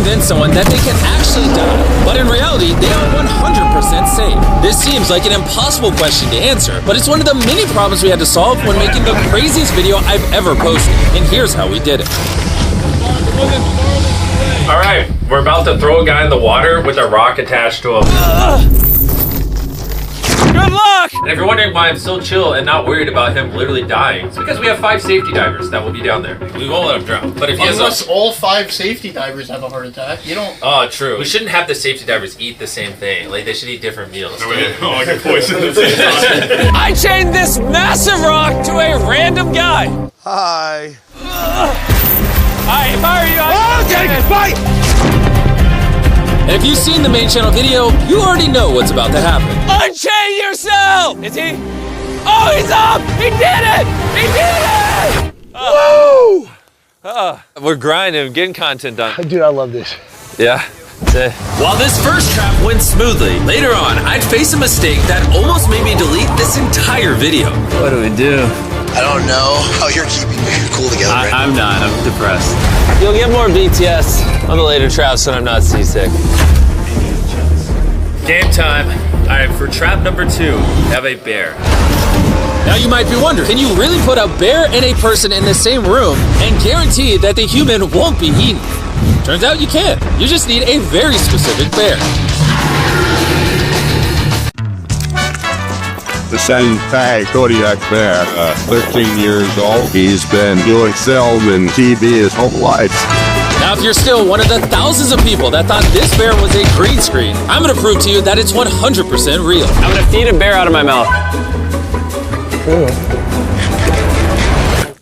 convince someone that they can actually die, but in reality, they are 100% safe. This seems like an impossible question to answer, but it's one of the many problems we had to solve when making the craziest video I've ever posted, and here's how we did it. All right, we're about to throw a guy in the water with a rock attached to him. Good luck! And if you're wondering why I'm so chill and not worried about him literally dying, it's because we have 5 safety divers that will be down there. We won't let him drown. But if he unless all 5 safety divers have a heart attack, you don't. Oh, true. We shouldn't have the safety divers eat the same thing. Like, they should eat different meals. I get poisoned at the same time. I chained this massive rock to a random guy. Hi. Hi, if I were you, I'd fight! And if you've seen the main channel video, you already know what's about to happen. Unchain yourself! Is he? Oh, he's up! He did it! He did it! Woo! We're grinding, getting content done. Dude, I love this. Yeah. While this first trap went smoothly, later on, I'd face a mistake that almost made me delete this entire video. What do we do? I don't know how you're keeping your cool together. I'm not. I'm depressed. You'll get more BTS on the later traps when I'm not seasick. Game time. All right, for trap number 2, have a bear. Now you might be wondering, can you really put a bear and a person in the same room and guarantee that the human won't be eaten? Turns out you can. You just need a very specific bear. The Shanghai Kodiak bear, 13 years old. He's been doing film and TV his whole life. Now, if you're still one of the thousands of people that thought this bear was a green screen, I'm gonna prove to you that it's 100% real. I'm gonna feed a bear out of my mouth.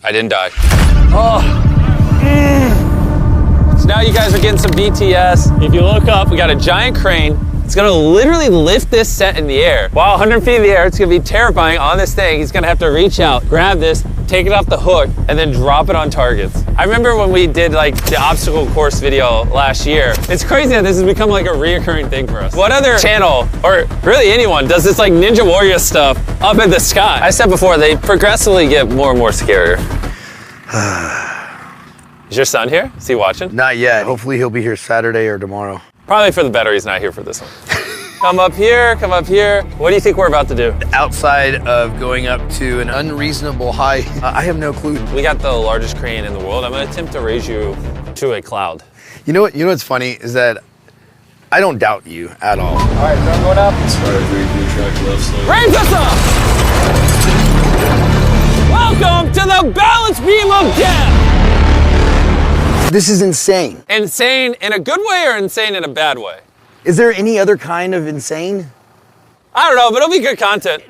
I didn't die. So now you guys are getting some BTS. If you look up, we got a giant crane. It's gonna literally lift this set in the air. Wow, 100 feet in the air, it's gonna be terrifying on this thing. He's gonna have to reach out, grab this, take it off the hook, and then drop it on targets. I remember when we did like the obstacle course video last year. It's crazy that this has become like a reoccurring thing for us. What other channel, or really anyone, does this like Ninja Warrior stuff up in the sky? I said before, they progressively get more and more scarier. Is your son here? Is he watching? Not yet. Hopefully he'll be here Saturday or tomorrow. Probably for the better he's not here for this one. Come up here, come up here. What do you think we're about to do? Outside of going up to an unreasonable height, I have no clue. We got the largest crane in the world. I'm gonna attempt to raise you to a cloud. You know what's funny is that I don't doubt you at all. All right, so I'm going up. As far as the track left slow. Raise us up! Welcome to the balance beam of death! This is insane. Insane in a good way or insane in a bad way? Is there any other kind of insane? I don't know, but it'll be good content.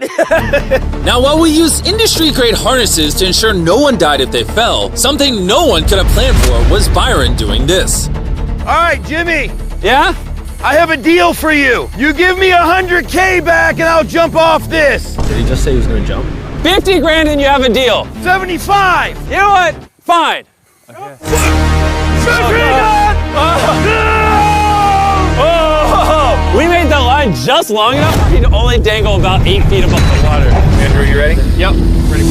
Now, while we used industry-grade harnesses to ensure no one died if they fell, something no one could have planned for was Byron doing this. All right, Jimmy. Yeah? I have a deal for you. You give me 100K back and I'll jump off this. Did he just say he was gonna jump? 50 grand and you have a deal. 75. You know what? Fine. Okay. We made the line just long enough for you to only dangle about 8 feet above the water. Andrew, you ready? Yep. Ready.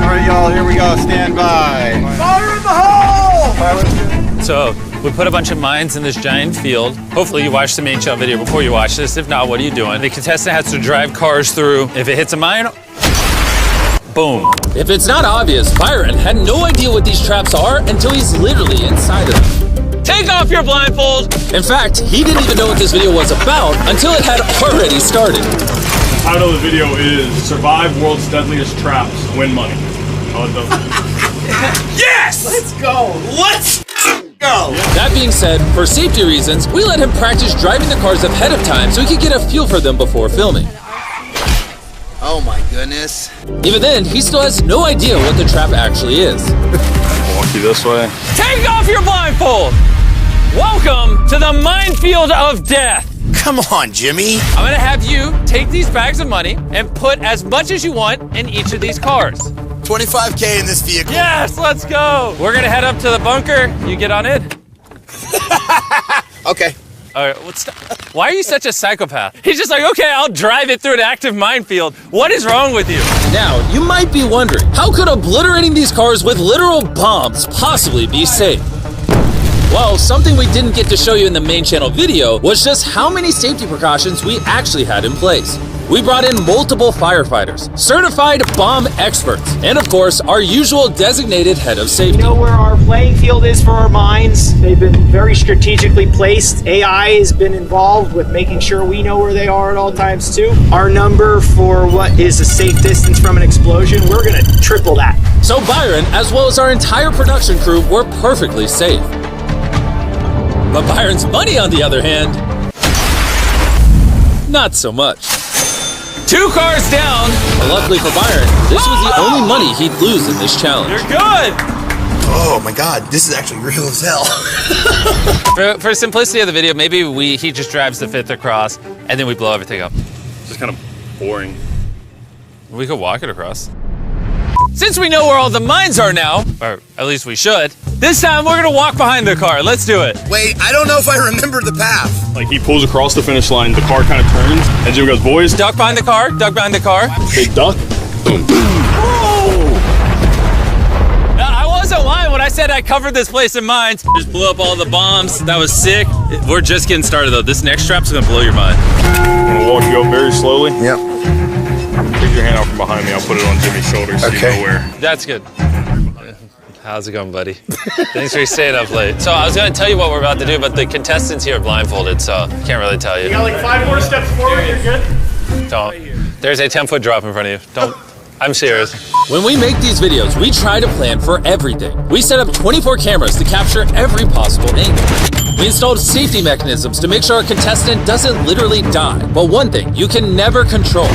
All right, y'all, here we go. Stand by. Fire in the hole! So we put a bunch of mines in this giant field. Hopefully you watched the main channel video before you watch this. If not, what are you doing? The contestant has to drive cars through. If it hits a mine, boom. If it's not obvious, Byron had no idea what these traps are until he's literally inside of them. Take off your blindfold. In fact, he didn't even know what this video was about until it had already started. The title of the video is Survive World's Deadliest Traps, Win Money. Yes! Let's go. Let's go. That being said, for safety reasons, we let him practice driving the cars ahead of time so he could get a feel for them before filming. Oh my goodness. Even then, he still has no idea what the trap actually is. Walk you this way. Take off your blindfold. Welcome to the minefield of death. Come on, Jimmy. I'm gonna have you take these bags of money and put as much as you want in each of these cars. 25K in this vehicle. Yes, let's go. We're gonna head up to the bunker. You get on it. Okay. All right, why are you such a psychopath? He's just like, okay, I'll drive it through an active minefield. What is wrong with you? Now, you might be wondering, how could obliterating these cars with literal bombs possibly be safe? Well, something we didn't get to show you in the main channel video was just how many safety precautions we actually had in place. We brought in multiple firefighters, certified bomb experts, and of course, our usual designated head of safety. We know where our playing field is for our mines. They've been very strategically placed. AI has been involved with making sure we know where they are at all times too. Our number for what is a safe distance from an explosion, we're gonna triple that. So Byron, as well as our entire production crew, were perfectly safe. But Byron's money, on the other hand, not so much. 2 cars down. But luckily for Byron, this was the only money he'd lose in this challenge. You're good. Oh my God, this is actually real as hell. For simplicity of the video, maybe he just drives the 5th across and then we blow everything up. It's kind of boring. We could walk it across. Since we know where all the mines are now, or at least we should, this time we're gonna walk behind the car. Let's do it. Wait, I don't know if I remember the path. Like he pulls across the finish line, the car kind of turns, and Jim goes, boys, Duck behind the car, duck behind the car. big duck. Boom. I wasn't lying when I said I covered this place in mines. Just blew up all the bombs. That was sick. We're just getting started though. This next strap's gonna blow your mind. I'm gonna walk you up very slowly. Yep. Take your hand out from behind me. I'll put it on Jimmy's shoulder so you know where. That's good. How's it going, buddy? Thanks for staying up late. So I was gonna tell you what we're about to do, but the contestants here are blindfolded, so can't really tell you. You got like 5 more steps forward, you're good? Don't. There's a 10-foot drop in front of you. Don't. I'm serious. When we make these videos, we try to plan for everything. We set up 24 cameras to capture every possible angle. We installed safety mechanisms to make sure our contestant doesn't literally die. But one thing you can never control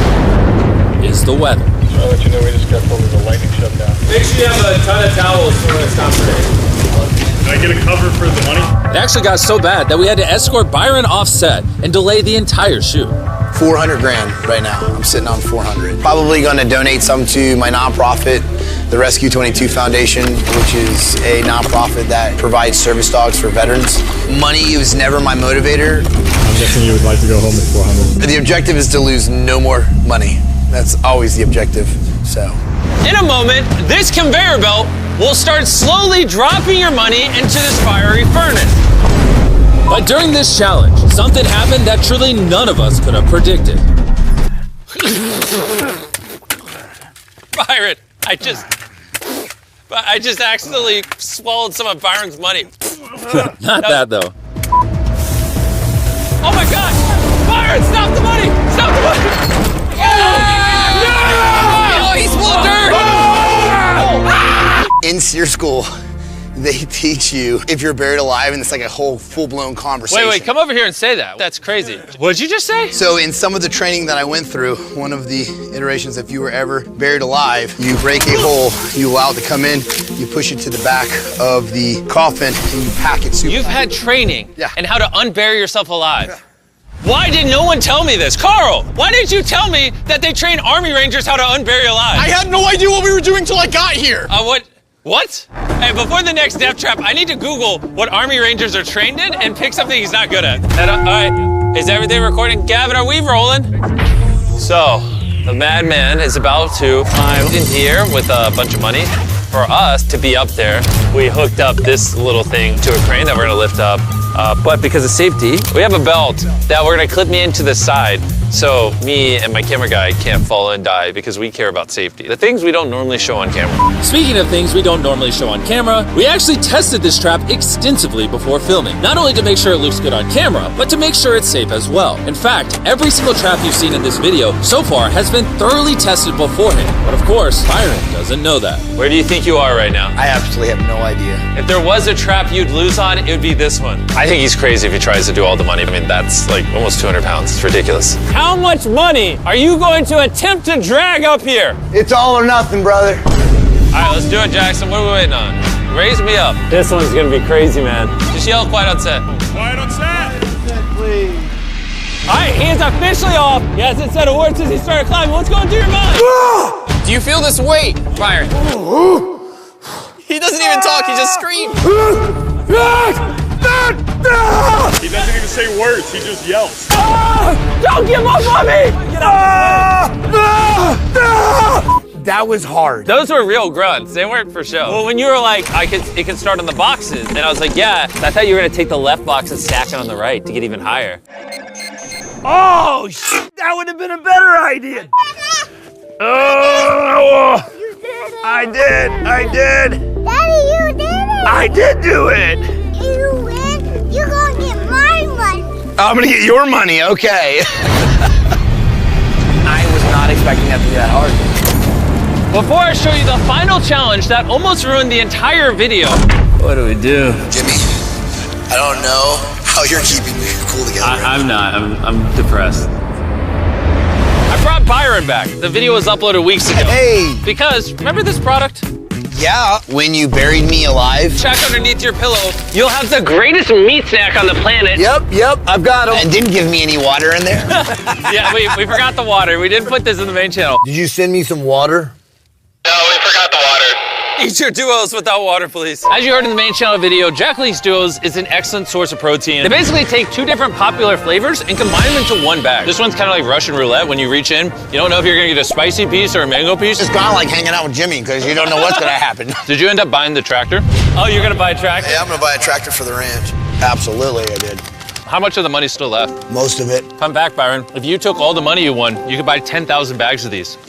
is the weather. I'll let you know we just got over the lightning shutdown. Make sure you have a ton of towels for when it's not raining. Can I get a cover for the money? It actually got so bad that we had to escort Byron off set and delay the entire shoot. 400 grand right now. I'm sitting on 400. Probably gonna donate some to my nonprofit, the Rescue 22 Foundation, which is a nonprofit that provides service dogs for veterans. Money was never my motivator. I'm guessing you would like to go home with 400. The objective is to lose no more money. That's always the objective, so. In a moment, this conveyor belt will start slowly dropping your money into this fiery furnace. But during this challenge, something happened that truly none of us could have predicted. Byron, I just accidentally swallowed some of Byron's money. Not that though. Oh my God! Byron, stop the money! Stop the money! Oh, he's full of dirt! In SEER school, they teach you if you're buried alive, and it's like a whole full-blown conversation. Wait, come over here and say that. That's crazy. What'd you just say? So in some of the training that I went through, one of the iterations, if you were ever buried alive, you break a hole, you allow it to come in, you push it to the back of the coffin, and you pack it super You've tight. had training Yeah. and how to unbury yourself alive. Why did no one tell me this? Carl, why didn't you tell me that they train Army Rangers how to unbury alive? I had no idea what we were doing till I got here. What? Hey, before the next death trap, I need to Google what Army Rangers are trained in and pick something he's not good at. All right, is everything recording? Gavin, are we rolling? So, the madman is about to climb in here with a bunch of money. For us to be up there, we hooked up this little thing to a crane that we're gonna lift up. But because of safety, we have a belt that we're gonna clip me into the side so me and my camera guy can't fall and die because we care about safety. The things we don't normally show on camera. Speaking of things we don't normally show on camera, we actually tested this trap extensively before filming. Not only to make sure it looks good on camera, but to make sure it's safe as well. In fact, every single trap you've seen in this video so far has been thoroughly tested beforehand. But of course, Byron doesn't know that. Where do you think you are right now? I absolutely have no idea. If there was a trap you'd lose on, it would be this one. I think he's crazy if he tries to do all the money. I mean, that's like almost 200 pounds. It's ridiculous. How much money are you going to attempt to drag up here? It's all or nothing, brother. All right, let's do it, Jackson. What are we waiting on? Raise me up. This one's gonna be crazy, man. Just yell quiet on set. Quiet on set. Please. All right, he is officially off. He hasn't said a word since he started climbing. What's going through your mind? Do you feel this weight, Byron? He doesn't even talk, he just screams. He doesn't even say words, he just yells. Don't give up on me! Get up! That was hard. Those were real grunts. They weren't for show. Well, when you were like, it can start on the boxes, and I was like, yeah. I thought you were gonna take the left box and stack it on the right to get even higher. Oh, shit, that would have been a better idea. Oh, You did it. I did. Daddy, you did it. I did do it. You win. You're gonna get my money. I'm gonna get your money, okay. I was not expecting that to be that hard. Before I show you the final challenge that almost ruined the entire video. What do we do? Jimmy, I don't know how you're keeping your cool together. I'm not. I'm depressed. I brought Byron back. The video was uploaded weeks ago. Hey! Because, remember this product? Yeah, when you buried me alive. Check underneath your pillow. You'll have the greatest meat snack on the planet. Yep, I've got him. And didn't give me any water in there. Yeah, we forgot the water. We didn't put this in the main channel. Did you send me some water? No, we forgot the water. Eat your duos without water, please. As you heard in the main channel video, Jacqueline's Duos is an excellent source of protein. They basically take 2 different popular flavors and combine them into one bag. This one's kind of like Russian roulette. When you reach in, you don't know if you're gonna get a spicy piece or a mango piece. It's kind of like hanging out with Jimmy because you don't know what's gonna happen. Did you end up buying the tractor? Oh, you're gonna buy a tractor? Yeah, I'm gonna buy a tractor for the ranch. Absolutely, I did. How much of the money's still left? Most of it. Come back, Byron. If you took all the money you won, you could buy 10,000 bags of these.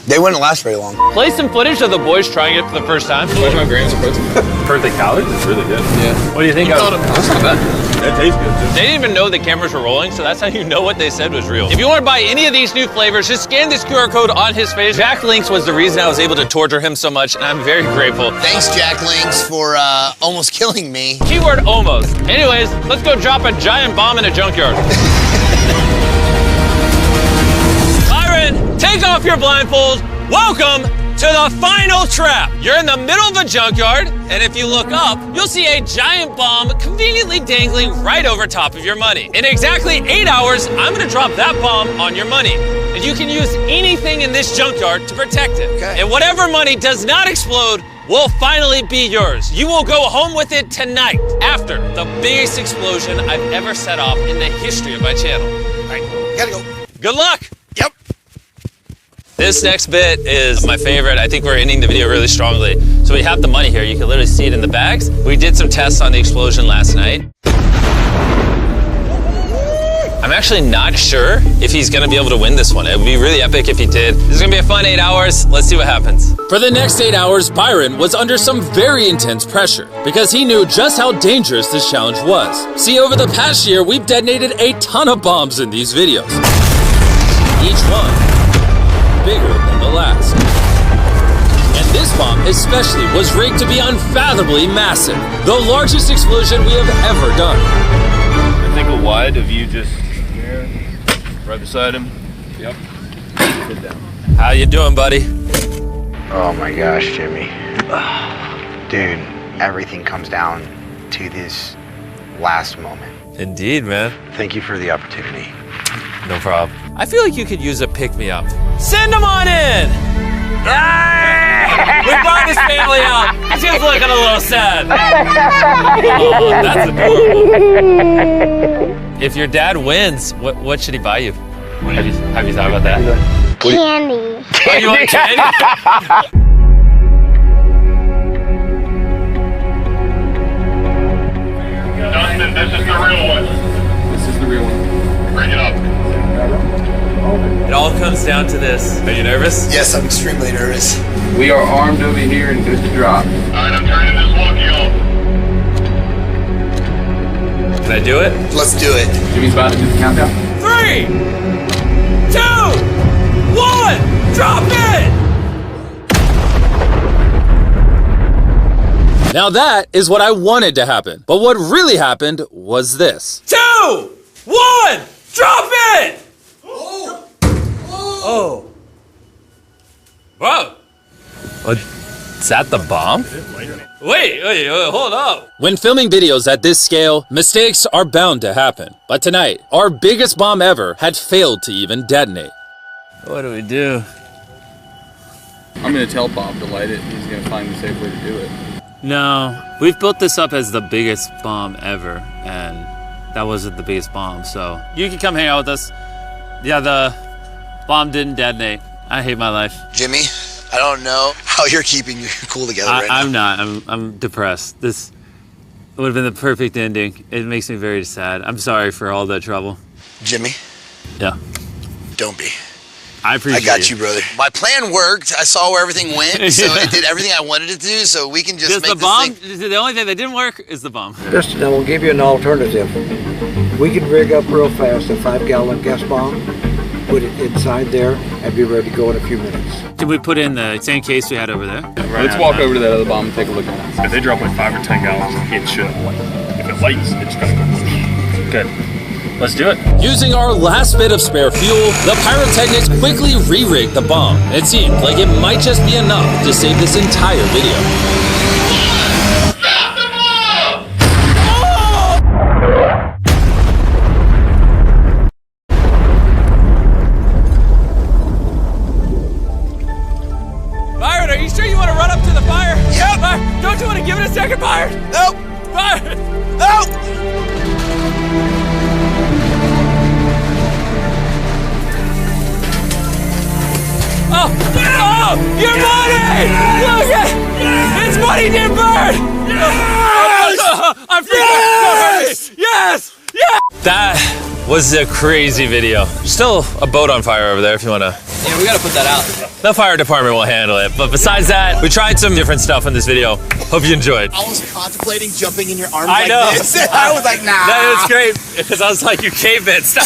They wouldn't last very long. Play some footage of the boys trying it for the first time. 25 grams of protein. Per the calories? It's really good. Yeah. What do you think? That's not bad. That tastes good too. They didn't even know the cameras were rolling, so that's how you know what they said was real. If you want to buy any of these new flavors, just scan this QR code on his face. Jack Links was the reason I was able to torture him so much, and I'm very grateful. Thanks, Jack Links, for almost killing me. Keyword almost. Anyways, let's go drop a giant bomb in a junkyard. Byron, take off your blindfold. Welcome to the final trap. You're in the middle of a junkyard, and if you look up, you'll see a giant bomb conveniently dangling right over top of your money. In exactly 8 hours, I'm gonna drop that bomb on your money. And you can use anything in this junkyard to protect it. Okay. And whatever money does not explode will finally be yours. You will go home with it tonight after the biggest explosion I've ever set off in the history of my channel. All right, gotta go. Good luck. Yep. This next bit is my favorite. I think we're ending the video really strongly. So we have the money here. You can literally see it in the bags. We did some tests on the explosion last night. I'm actually not sure if he's gonna be able to win this one. It would be really epic if he did. This is gonna be a fun 8 hours. Let's see what happens. For the next 8 hours, Byron was under some very intense pressure because he knew just how dangerous this challenge was. See, over the past year, we've detonated a ton of bombs in these videos. Each one bigger than the last. And this bomb especially was rigged to be unfathomably massive, the largest explosion we have ever done. I think a wide of you just there, right beside him. Yep. Sit down. How you doing, buddy? Oh my gosh, Jimmy. Dude, everything comes down to this last moment. Indeed, man. Thank you for the opportunity. No problem. I feel like you could use a pick-me-up. Send him on in! We brought his family out. She's looking a little sad. Oh, that's adorable. If your dad wins, what should he buy you? Have you thought about that? Candy. Oh, you want candy? Dustin, this is the real one. This is the real one. Bring it up. It all comes down to this. Are you nervous? Yes, I'm extremely nervous. We are armed over here and good to drop. All right, I'm turning this walkie off. Can I do it? Let's do it. Jimmy's about to do the countdown. 3, 2, 1, drop it! Now that is what I wanted to happen. But what really happened was this. 2, 1, drop it! Oh. Whoa. Is that the bomb? Wait, hold up. When filming videos at this scale, mistakes are bound to happen. But tonight, our biggest bomb ever had failed to even detonate. What do we do? I'm gonna tell Bob to light it. He's gonna find the safe way to do it. No, we've built this up as the biggest bomb ever, and that wasn't the biggest bomb, so you can come hang out with us. Yeah, the bomb didn't detonate. I hate my life. Jimmy, I don't know how you're keeping your cool together right now. I'm not. I'm depressed. This would have been the perfect ending. It makes me very sad. I'm sorry for all the trouble. Jimmy? Yeah. Don't be. I appreciate it. I got you, brother. My plan worked. I saw where everything went, so it did everything I wanted it to do, so we can just make the this bomb, thing. The only thing that didn't work is the bomb. Just, we'll give you an alternative. We can rig up real fast a 5-gallon gas bomb, put it inside there, and be ready to go in a few minutes. Can we put in the same case we had over there? Let's walk over to that other bomb and take a look at it. If they drop like 5 or 10 gallons, it should. If it lights, it's gonna go. Good. Let's do it. Using our last bit of spare fuel, the pyrotechnics quickly re-rigged the bomb. It seemed like it might just be enough to save this entire video. Byron, are you sure you want to run up to the fire? Yep. Don't you want to give it a second, Byron? Nope. Byron. Nope. Oh, your money! Look at it's money didn't burn! I'm freaking yes! Yes! That was a crazy video. Still a boat on fire over there if you want to. Yeah, we gotta put that out. The fire department will handle it. But besides that, we tried some different stuff in this video. Hope you enjoyed. I was contemplating jumping in your arms I like know. this. I was like, nah. That was great because I was like, you caveman, stop.